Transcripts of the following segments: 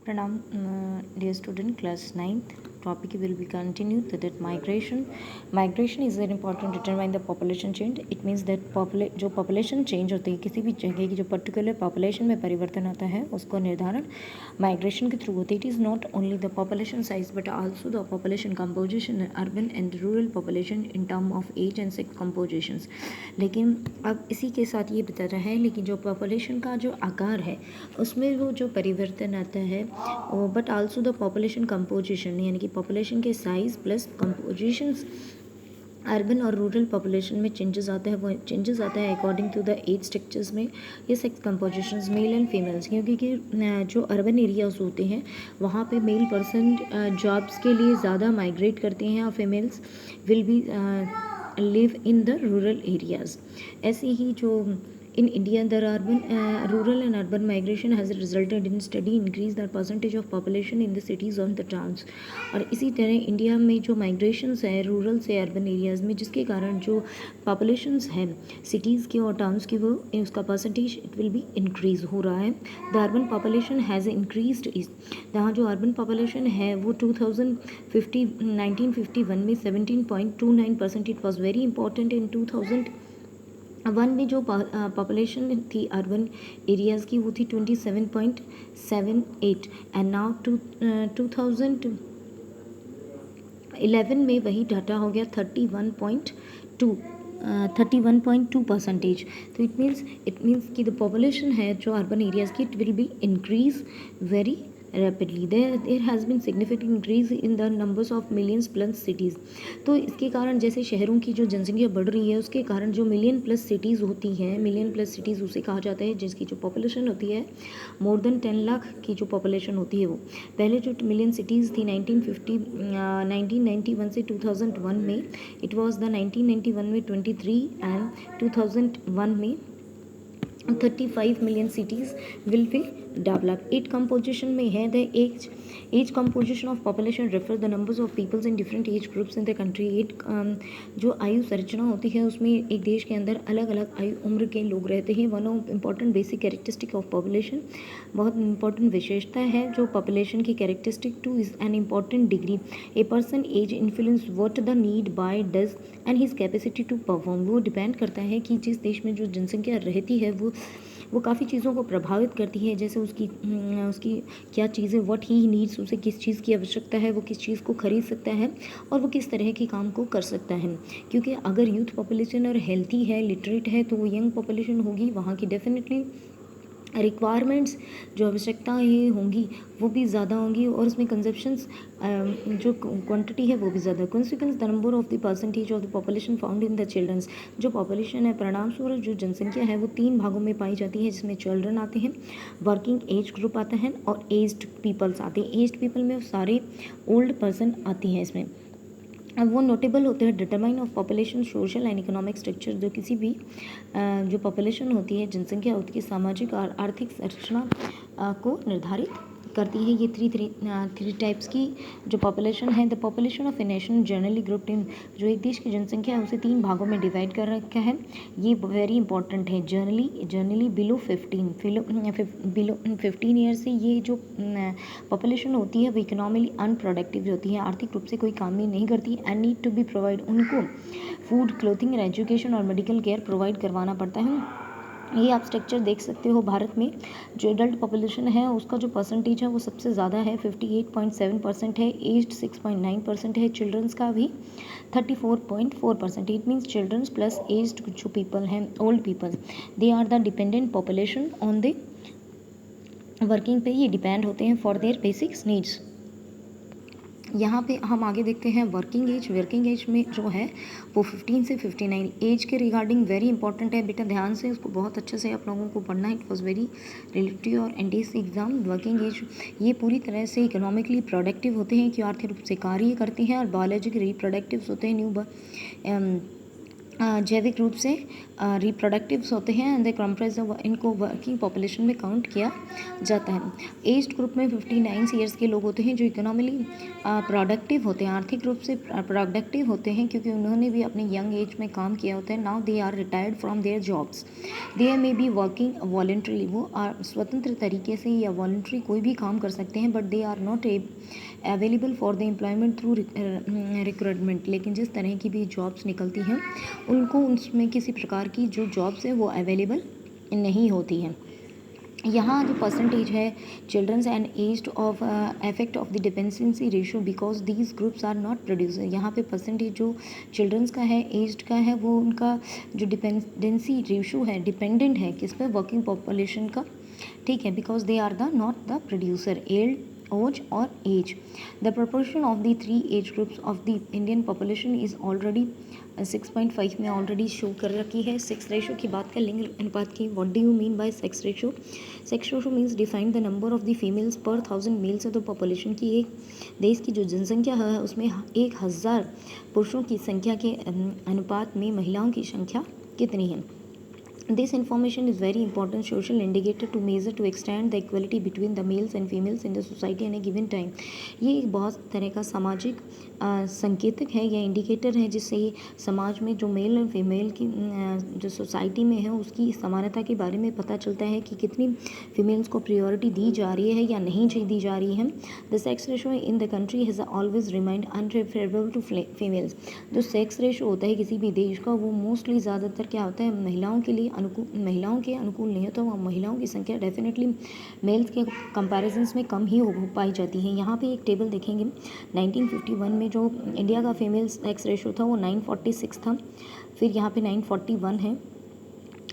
Pranam, dear student, class 9th. Topic will be continued that migration. Migration is very important to determine the population change. It means that जो population change होती है किसी भी जगह की जो particular population में परिवर्तन आता है उसको निर्धारण migration के through होती है. It is not only the population size but also the population composition, urban and rural population in term of age and sex compositions. लेकिन अब इसी के साथ ये बताना है लेकिन जो population का जो आकार है उसमें वो जो परिवर्तन आता है but also the population composition यानी कि पॉपुलेशन के साइज प्लस कंपोजिशंस अर्बन और रूरल पॉपुलेशन में चेंजेस आता है. वो चेंजेस आता है according to the age structures में ये sex compositions male and females क्योंकि जो अर्बन एरियाज होते हैं वहाँ पे मेल पर्सन जॉब्स के लिए ज़्यादा माइग्रेट करते हैं और females will be live in the rural areas. ऐसे ही जो in India, the rural and urban migration has resulted in steady increase the percentage of population in the cities and the towns. और इसी तरह India में जो migrations है rural से urban areas में जिसके कारण जो पॉपुलेशंस है सिटीज़ की और टाउन्स की वो उसका percentage it will be increase हो रहा है. The urban population has increased जहाँ जो अर्बन पॉपुलेशन है वो 1951 में 17.29%. It was very important in 2001 में जो पॉपुलेशन थी अर्बन एरियाज़ की वो थी 27.78 एंड नाउ 2011 में वही डाटा हो गया 31.2%. तो इट मीन्स कि द पॉपुलेशन है जो अर्बन एरियाज़ की it will be increase very rapidly. There has been significant increase in the numbers of millions plus cities. तो इसके कारण जैसे शहरों की जो जनसंख्या बढ़ रही है उसके कारण जो मिलियन प्लस सिटीज़ होती हैं मिलियन प्लस सिटीज़ उसे कहा जाता है जिसकी जो पॉपुलेशन होती है मोर देन 10 लाख की जो पॉपुलेशन होती है वो पहले जो मिलियन सिटीज़ थी 1991 से 2001 में इट वॉज द 1991 में 23 एंड 2001 में 35 million cities will be developed. Age composition में है the age composition of population refers the numbers of peoples in different age groups in the country. जो आयु संरचना होती है उसमें एक देश के अंदर अलग अलग आयु उम्र के लोग रहते हैं. One of important basic characteristic of population बहुत इंपॉर्टेंट विशेषता है जो पॉपुलेशन की characteristic two is an important degree a person age influence what the need buy does and his capacity to perform. वो डिपेंड करता है कि जिस देश में जो जनसंख्या रहती है वो काफ़ी चीज़ों को प्रभावित करती है जैसे उसकी क्या चीज़ें व्हाट ही नीड्स उसे किस चीज़ की आवश्यकता है वो किस चीज़ को खरीद सकता है और वो किस तरह के काम को कर सकता है. क्योंकि अगर यूथ पॉपुलेशन और हेल्थी है लिटरेट है तो वो यंग पॉपुलेशन होगी वहाँ की डेफिनेटली रिक्वायरमेंट्स जो आवश्यकताएँ होंगी वो भी ज़्यादा होंगी और उसमें कंजप्शंस जो क्वांटिटी है वो भी ज़्यादा. Consequence the number of the percentage of the population found in the childrens. जो पॉपुलेशन है परिणाम स्वरूप जो जनसंख्या है वो 3 भागों में पाई जाती है जिसमें चिल्ड्रन आते हैं वर्किंग एज ग्रुप आता है और एज्ड पीपल्स आते हैं. एज्ड पीपल में सारे ओल्ड पर्सन आती हैं इसमें. अब वो नोटेबल होते हैं determine of population social and economic structure जो किसी भी जो पॉपुलेशन होती है जनसंख्या होती है सामाजिक और आर्थिक संरचना को निर्धारित करती है. ये थ्री टाइप्स की जो पॉपुलेशन है the population of a nation generally grouped इन जो एक देश की जनसंख्या है उसे 3 भागों में डिवाइड कर रखा है. ये वेरी इंपॉर्टेंट है. जनरली बिलो 15 ईयर से ये जो पॉपुलेशन होती है वो इकोनॉमिकली अनप्रोडक्टिव होती है आर्थिक रूप से कोई काम ही नहीं करती and need to be provide उनको फूड क्लोथिंग एजुकेशन और मेडिकल केयर प्रोवाइड करवाना पड़ता है. ये आप स्ट्रक्चर देख सकते हो. भारत में जो एडल्ट पॉपुलेशन है उसका जो परसेंटेज है वो सबसे ज़्यादा है 58.7% है. एज्ड 6.9% है. चिल्ड्रंस का भी 34.4%. It means childrens plus aged जो पीपल हैं old people they are the dependent population on the working पे ये डिपेंड होते हैं फॉर देयर बेसिक्स नीड्स. यहाँ पे हम आगे देखते हैं वर्किंग एज में जो है वो 15 से 59 एज के रिगार्डिंग वेरी इंपॉर्टेंट है. बेटा ध्यान से उसको बहुत अच्छे से आप लोगों को पढ़ना है. इट वॉज वेरी रिलेटिव और एनडीएससी एग्जाम. वर्किंग एज ये पूरी तरह से इकोनॉमिकली प्रोडक्टिव होते हैं कि आर्थिक रूप से कार्य करते हैं और बायोलॉजिकली रिप्रोडक्टिव होते हैं जैविक रूप से रिप्रोडक्टिव्स होते हैं एंड दे कंप्राइज इनको वर्किंग पॉपुलेशन में काउंट किया जाता है। एज्ड ग्रुप में 59 ईयर्स के लोग होते हैं जो इकोनॉमिकली प्रोडक्टिव होते हैं, आर्थिक रूप से प्रोडक्टिव होते हैं क्योंकि उन्होंने भी अपने यंग एज में काम किया होता है। Now they are retired from their jobs, they may be working voluntarily, वो स्वतंत्र तरीके से या वॉलेंट्री कोई भी काम कर सकते हैं, but they are not available for the employment through recruitment. लेकिन जिस तरह की भी जॉब्स निकलती हैं उनको उसमें किसी प्रकार की जो जॉब्स है वो अवेलेबल नहीं होती हैं। यहाँ जो परसेंटेज है childrens and aged of effect of the dependency ratio because these groups are not producer, यहाँ पे परसेंटेज जो चिल्ड्रंस का है, एज्ड का है, वो उनका जो डिपेंडेंसी रेशियो है डिपेंडेंट है किस पे, वर्किंग पॉपुलेशन का, ठीक है, because they are the not the producer, elders और age. The proportion of the three age groups of the Indian population is already 6.5 में ऑलरेडी शो कर रखी है। सेक्स रेशो की बात कर लिंग अनुपात की, what do you mean bye sex ratio? Sex ratio means define the number of the females पर 1000 मेल्स। तो पॉपुलेशन की एक देश की जो जनसंख्या है उसमें 1000 पुरुषों की संख्या के अनुपात में महिलाओं की संख्या कितनी है। This information is very important social indicator to measure to extend the equality between the males and females in the society in a given time। ये एक बहुत तरह का सामाजिक संकेतक है या इंडिकेटर है जिससे समाज में जो मेल और फीमेल की जो सोसाइटी में है उसकी समानता के बारे में पता चलता है कि कितनी फीमेल्स को प्रायोरिटी दी जा रही है या नहीं दी जा रही है। The sex ratio in the country has always remained unfavourable to females. जो सेक्स रेशो होता है किसी भी देश का वो मोस्टली ज़्यादातर क्या होता है महिलाओं के लिए महिलाओं के अनुकूल नहीं होता। वहाँ महिलाओं की संख्या डेफिनेटली मेल्स के कंपैरिजन्स में कम ही हो पाई जाती है। यहाँ पे एक टेबल देखेंगे 1951 में जो इंडिया का फीमेल सेक्स रेशो था वो 946 था, फिर यहाँ पे 941 है,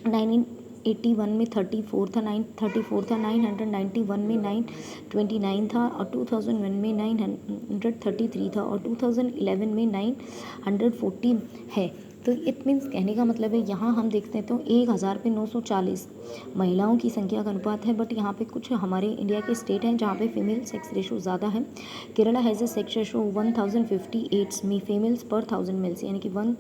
1981 में 34 था, 934 था, 991 में 929 था और 2001 में 933 था और 2011 में 940 है। तो इट मीन्स कहने का मतलब है यहाँ हम देखते हैं तो 1000 पे 940 महिलाओं की संख्या का अनुपात है। बट यहाँ पे कुछ हमारे इंडिया के स्टेट हैं जहाँ पे फीमेल सेक्स रेशो ज़्यादा है। Kerala has a sex ratio 1058 में फीमेल्स पर 1000 मेल्स, यानी कि 1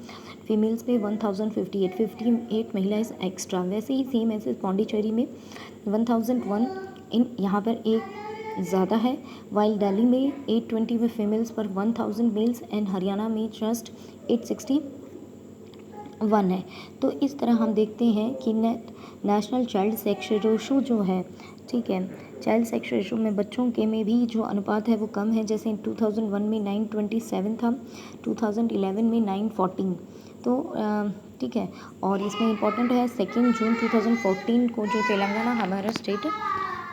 फीमेल्स पे 1058 महिला एक्स्ट्रा। वैसे ही सेम ऐसे पौंडीचेरी में 1001 इन यहाँ पर एक ज़्यादा है, वाइल दिल्ली में 820 में फीमेल्स पर 1000 मेल्स एंड हरियाणा में जस्ट 861 है। तो इस तरह हम देखते हैं कि नेशनल चाइल्ड सेक्स रेशो जो है, ठीक है, चाइल्ड सेक्स रेशो में बच्चों के में भी जो अनुपात है वो कम है। जैसे 2001 में 927 था, 2011 में 914। तो ठीक है, और इसमें इम्पॉर्टेंट है 2 जून 2014 को जो तेलंगाना हमारा स्टेट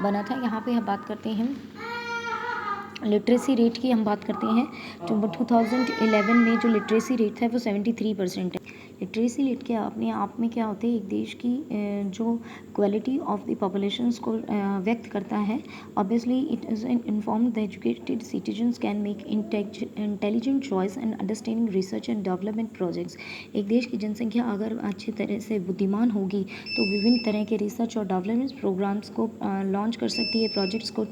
बना था। यहाँ पे हम बात करते हैं लिटरेसी रेट की, हम बात करते हैं तो 2011 में जो लिटरेसी रेट था वो 73% है। लिटरेसी रेट के अपने आप में क्या होता है, एक देश की जो क्वालिटी ऑफ द पॉपुलेशंस को व्यक्त करता है। Obviously it is informed the educated citizens can make intelligent choice and understanding research and development projects. एक देश की जनसंख्या अगर अच्छी तरह से बुद्धिमान होगी तो विभिन्न तरह के रिसर्च और डेवलपमेंट प्रोग्राम्स को लॉन्च कर सकती है, प्रोजेक्ट्स को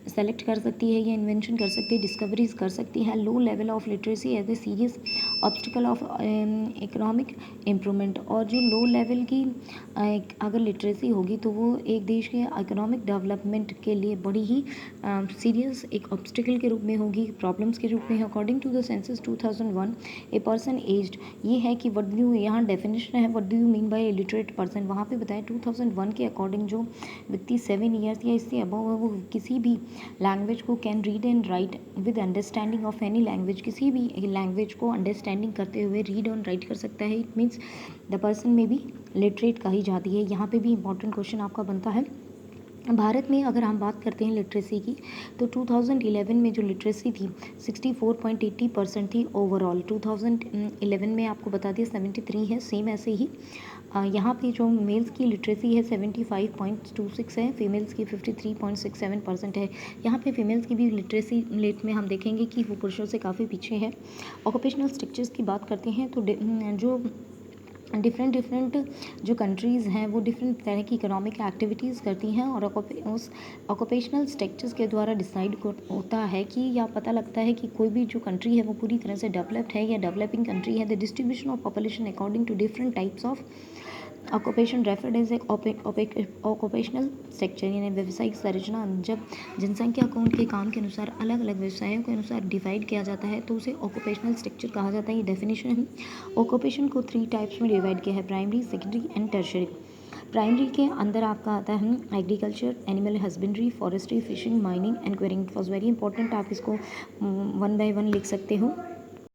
सेलेक्ट कर सकती है या इन्वेंशन कर सकती है, डिस्कवरीज कर सकती है। Low level of literacy as a serious obstacle of economic improvement. और जो लो लेवल की अगर लिटरेसी होगी तो वो एक देश के इकोनॉमिक डेवलपमेंट के लिए बड़ी ही सीरियस एक ऑब्स्टिकल के रूप में होगी, प्रॉब्लम्स के रूप में। According to the census 2001 a person aged, ये है कि व्हाट डू, यहाँ डेफिनेशन है what do you mean by illiterate person. वहाँ पे बताया 2001 के अकॉर्डिंग जो व्यक्ति 7 ईयर्स या इससे अबव है वो किसी भी लैंग्वेज को can read and right with understanding of any language, किसी भी लैंग्वेज को अंडरस्टैंडिंग करते हुए रीड और राइट कर सकता है। इट मीन्स द पर्सन में भी लिटरेट कही जाती है। यहाँ पे भी इंपॉर्टेंट क्वेश्चन आपका बनता है। भारत में अगर हम बात करते हैं लिटरेसी की तो 2011 में जो लिटरेसी थी 64.80% थी ओवरऑल। 2011 में आपको बता दिया 73 है, सेम ऐसे ही यहाँ पे जो मेल्स की लिटरेसी है 75.26 है, फीमेल्स की 53.67% है। यहाँ पे फीमेल्स की भी लिटरेसी रेट में हम देखेंगे कि वो पुरुषों से काफ़ी पीछे है। ऑक्यूपेशनल स्ट्रक्चर्स की बात करते हैं तो जो डिफरेंट डिफरेंट जो कंट्रीज़ हैं वो डिफरेंट तरह की इकोनॉमिक एक्टिविटीज़ करती हैं और उस ऑक्यूपेशनल स्ट्रक्चर्स के द्वारा डिसाइड होता है कि या पता लगता है कि कोई भी जो कंट्री है वो पूरी तरह से डेवलप्ड है या डेवलपिंग कंट्री है। The distribution of population according to different types of occupation referred as a occupational structure, यानी व्यवसायिक संरचना जब जनसंख्या को उनके काम के अनुसार अलग अलग व्यवसायों के अनुसार डिवाइड किया जाता है तो उसे ऑक्यूपेशनल स्ट्रक्चर कहा जाता है। ये डेफिनेशन है। ऑक्यूपेशन को 3 टाइप्स में डिवाइड किया है, primary, secondary and tertiary. Primary के अंदर आपका आता है agriculture, animal husbandry, forestry, fishing, mining and quarrying. It was very important, आप इसको 1 बाय 1 लिख सकते हो।